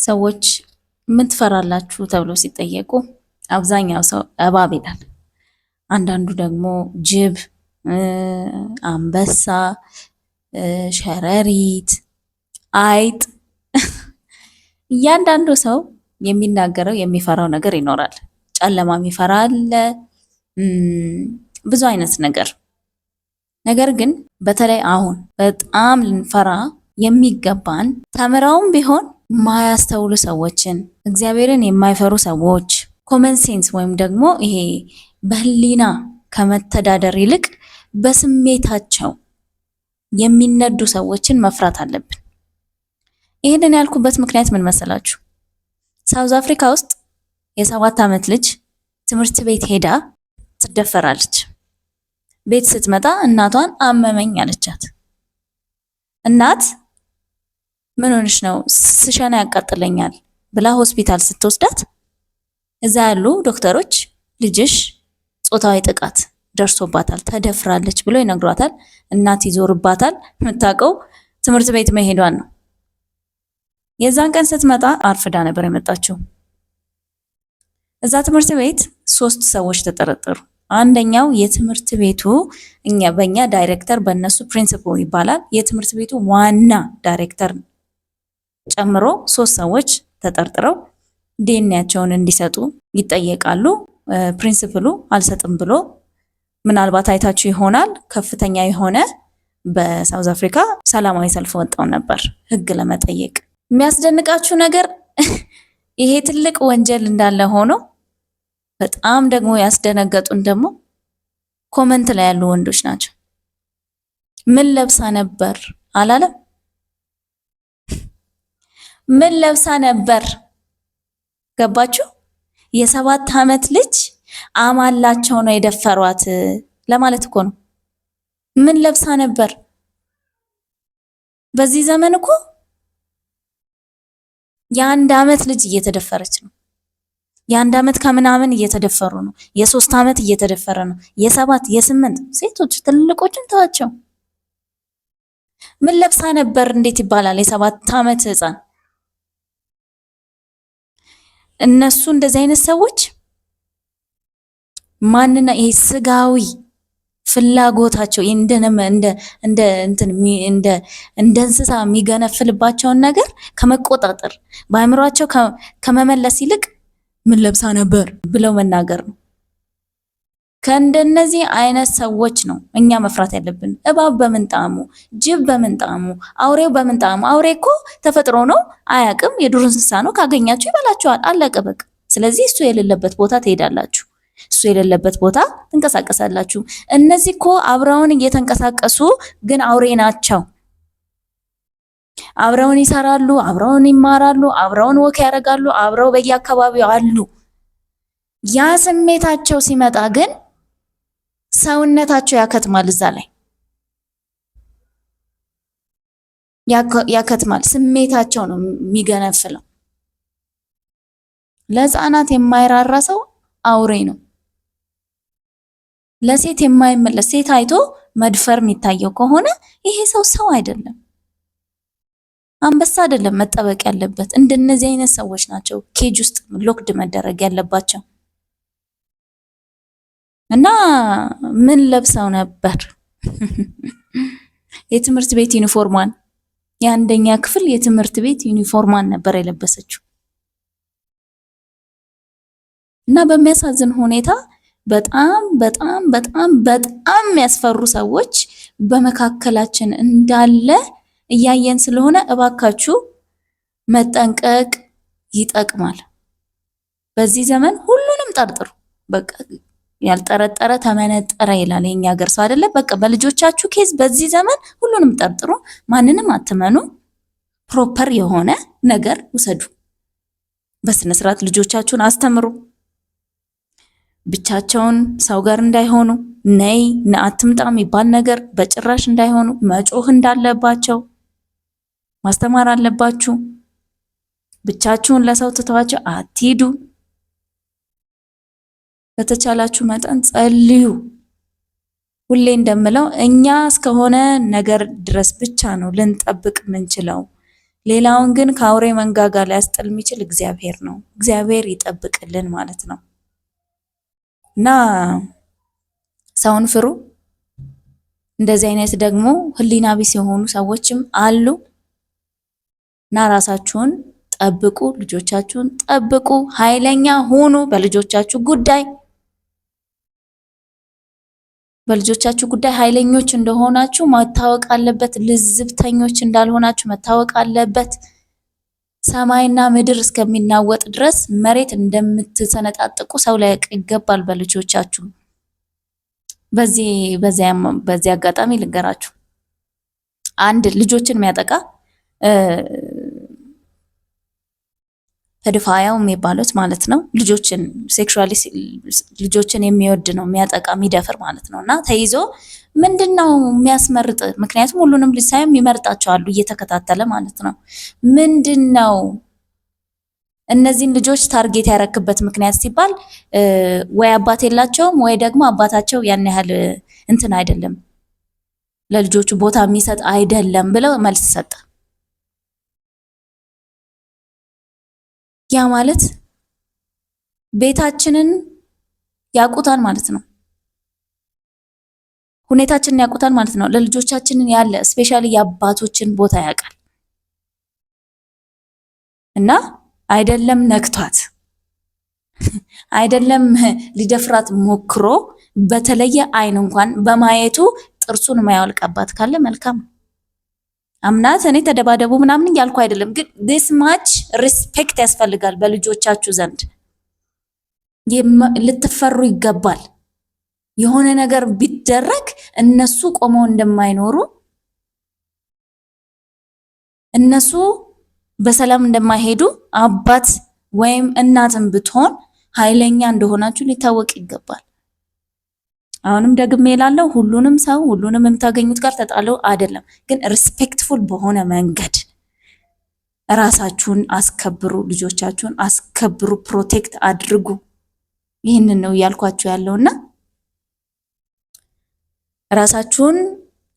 ሰዎች ምን ትፈራላችሁ ተብሎ ሲጠየቁ አብዛኛው ሰው እባብ ይላል። አንዳንዱ ደግሞ ጅብ፣ አንበሳ፣ ሸረሪት፣ አይጥ እያንዳንዱ ሰው የሚናገረው የሚፈራው ነገር ይኖራል። ጨለማ የሚፈራ አለ፣ ብዙ አይነት ነገር። ነገር ግን በተለይ አሁን በጣም ልንፈራ የሚገባን ተምረውም ቢሆን ማያስተውሉ ሰዎችን፣ እግዚአብሔርን የማይፈሩ ሰዎች፣ ኮመን ሴንስ ወይም ደግሞ ይሄ በህሊና ከመተዳደር ይልቅ በስሜታቸው የሚነዱ ሰዎችን መፍራት አለብን። ይህንን ያልኩበት ምክንያት ምን መሰላችሁ? ሳውዝ አፍሪካ ውስጥ የ7 ዓመት ልጅ ትምህርት ቤት ሄዳ ትደፈራለች። ቤት ስትመጣ እናቷን አመመኝ አለቻት። እናት ምን ሆነሽ ነው? ስሸና ያቃጥለኛል ብላ ሆስፒታል ስትወስዳት እዛ ያሉ ዶክተሮች ልጅሽ ጾታዊ ጥቃት ደርሶባታል፣ ተደፍራለች ብሎ ይነግሯታል። እናት ይዞርባታል። የምታውቀው ትምህርት ቤት መሄዷን ነው። የዛን ቀን ስትመጣ አርፍዳ ነበር የመጣችው። እዛ ትምህርት ቤት 3 ሰዎች ተጠረጠሩ። አንደኛው የትምህርት ቤቱ በእኛ ዳይሬክተር በእነሱ ፕሪንሲፓል ይባላል። የትምህርት ቤቱ ዋና ዳይሬክተር ጨምሮ 3 ሰዎች ተጠርጥረው ዲኤንኤያቸውን እንዲሰጡ ይጠየቃሉ። ፕሪንሲፓሉ አልሰጥም ብሎ ምናልባት አይታችሁ ይሆናል ከፍተኛ የሆነ በሳውዝ አፍሪካ ሰላማዊ ሰልፍ ወጣው ነበር ህግ ለመጠየቅ። የሚያስደንቃችሁ ነገር ይሄ ትልቅ ወንጀል እንዳለ ሆኖ በጣም ደግሞ ያስደነገጡን ደግሞ ኮመንት ላይ ያሉ ወንዶች ናቸው። ምን ለብሳ ነበር አላለም? ምን ለብሳ ነበር? ገባችሁ? የ7 ዓመት ልጅ አማላቸው ነው የደፈሯት ለማለት እኮ ነው። ምን ለብሳ ነበር? በዚህ ዘመን እኮ የ1 ዓመት ልጅ እየተደፈረች ነው። የ1 ዓመት ከምናምን እየተደፈሩ ነው። የ3 ዓመት እየተደፈረ ነው። የ7 የ8 ሴቶች ትልልቆችን ተዋቸው። ምን ለብሳ ነበር እንዴት ይባላል? የ7 ዓመት ህፃን። እነሱ እንደዚህ አይነት ሰዎች ማንና ይሄ ስጋዊ ፍላጎታቸው እንደ እንስሳ የሚገነፍልባቸውን ነገር ከመቆጣጠር በአእምሯቸው ከመመለስ ይልቅ ምን ለብሳ ነበር ብለው መናገር ነው። ከእንደነዚህ አይነት ሰዎች ነው እኛ መፍራት ያለብን። እባብ በምንጣሙ፣ ጅብ በምንጣሙ፣ አውሬው በምንጣሙ። አውሬ እኮ ተፈጥሮ ነው፣ አያውቅም፣ የዱር እንስሳ ነው። ካገኛችሁ ይበላችኋል። አለቀ በቃ። ስለዚህ እሱ የሌለበት ቦታ ትሄዳላችሁ፣ እሱ የሌለበት ቦታ ትንቀሳቀሳላችሁ። እነዚህ እኮ አብረውን እየተንቀሳቀሱ ግን አውሬ ናቸው። አብረውን ይሰራሉ፣ አብረውን ይማራሉ፣ አብረውን ወክ ያደርጋሉ፣ አብረው በየአካባቢው አሉ። ያ ስሜታቸው ሲመጣ ግን ሰውነታቸው ያከትማል። እዛ ላይ ያከትማል። ስሜታቸው ነው የሚገነፍለው። ለሕፃናት የማይራራ ሰው አውሬ ነው። ለሴት የማይመለስ ሴት አይቶ መድፈር የሚታየው ከሆነ ይሄ ሰው አይደለም፣ አንበሳ አይደለም መጠበቅ ያለበት። እንደነዚህ አይነት ሰዎች ናቸው ኬጅ ውስጥ ሎክድ መደረግ ያለባቸው። እና ምን ለብሰው ነበር? የትምህርት ቤት ዩኒፎርማን፣ የ1ኛ ክፍል የትምህርት ቤት ዩኒፎርማን ነበር የለበሰችው። እና በሚያሳዝን ሁኔታ በጣም በጣም በጣም በጣም የሚያስፈሩ ሰዎች በመካከላችን እንዳለ እያየን ስለሆነ እባካችሁ መጠንቀቅ ይጠቅማል። በዚህ ዘመን ሁሉንም ጠርጥሩ። በቃ ያልጠረጠረ ተመነጠረ ይላል የኛ ሀገር ሰው አይደለ? በቃ በልጆቻችሁ ኬዝ በዚህ ዘመን ሁሉንም ጠርጥሩ። ማንንም አትመኑ። ፕሮፐር የሆነ ነገር ውሰዱ። በስነ ስርዓት ልጆቻችሁን አስተምሩ። ብቻቸውን ሰው ጋር እንዳይሆኑ፣ ነይ አትምጣ የሚባል ነገር በጭራሽ እንዳይሆኑ መጮህ እንዳለባቸው ማስተማር አለባችሁ። ብቻችሁን ለሰው ትተዋቸው አትሂዱ። በተቻላችሁ መጠን ጸልዩ። ሁሌ እንደምለው እኛ እስከሆነ ነገር ድረስ ብቻ ነው ልንጠብቅ ምንችለው። ሌላውን ግን ከአውሬ መንጋጋ ሊያስጥል የሚችል እግዚአብሔር ነው። እግዚአብሔር ይጠብቅልን ማለት ነው። እና ሰውን ፍሩ። እንደዚህ አይነት ደግሞ ህሊና ቢስ የሆኑ ሰዎችም አሉ። እና ራሳችሁን ጠብቁ፣ ልጆቻችሁን ጠብቁ፣ ኃይለኛ ሁኑ በልጆቻችሁ ጉዳይ። በልጆቻችሁ ጉዳይ ኃይለኞች እንደሆናችሁ መታወቅ አለበት። ልዝብተኞች እንዳልሆናችሁ መታወቅ አለበት። ሰማይና ምድር እስከሚናወጥ ድረስ መሬት እንደምትሰነጣጥቁ ሰው ሊያውቅ ይገባል በልጆቻችሁ። በዚህ አጋጣሚ ልንገራችሁ፣ አንድ ልጆችን የሚያጠቃ ፔዶፋይል የሚባሉት ማለት ነው። ልጆችን ሴክሹዋሊ ልጆችን የሚወድ ነው የሚያጠቃ የሚደፍር ማለት ነው። እና ተይዞ ምንድነው የሚያስመርጥ? ምክንያቱም ሁሉንም ልጅ ሳይሆን የሚመርጣቸው አሉ እየተከታተለ ማለት ነው። ምንድነው እነዚህን ልጆች ታርጌት ያረክበት ምክንያት ሲባል ወይ አባት የላቸውም ወይ ደግሞ አባታቸው ያን ያህል እንትን አይደለም፣ ለልጆቹ ቦታ የሚሰጥ አይደለም ብለው መልስ ሰጠ። ያ ማለት ቤታችንን ያውቁታል ማለት ነው። ሁኔታችንን ያውቁታል ማለት ነው። ለልጆቻችንን ያለ ስፔሻሊ የአባቶችን ቦታ ያውቃል። እና አይደለም ነክቷት አይደለም ሊደፍራት ሞክሮ በተለየ አይን እንኳን በማየቱ ጥርሱን ማያወልቅ ካለ መልካም አምናት። እኔ ተደባደቡ ምናምን ያልኩ አይደለም፣ ግን this much ሪስፔክት ያስፈልጋል በልጆቻችሁ ዘንድ። ልትፈሩ ይገባል። የሆነ ነገር ቢደረግ እነሱ ቆመው እንደማይኖሩ፣ እነሱ በሰላም እንደማይሄዱ አባት ወይም እናትም ብትሆን ኃይለኛ እንደሆናችሁ ሊታወቅ ይገባል። አሁንም ደግሜ እላለሁ፣ ሁሉንም ሰው ሁሉንም የምታገኙት ጋር ተጣሉ አይደለም፣ ግን ሪስፔክትፉል በሆነ መንገድ ራሳችሁን አስከብሩ፣ ልጆቻችሁን አስከብሩ፣ ፕሮቴክት አድርጉ። ይህንን ነው እያልኳችሁ ያለውና ራሳችሁን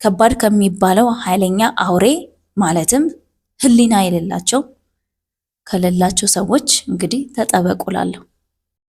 ከባድ ከሚባለው ኃይለኛ አውሬ ማለትም ህሊና የሌላቸው ከሌላቸው ሰዎች እንግዲህ ተጠበቁላለሁ።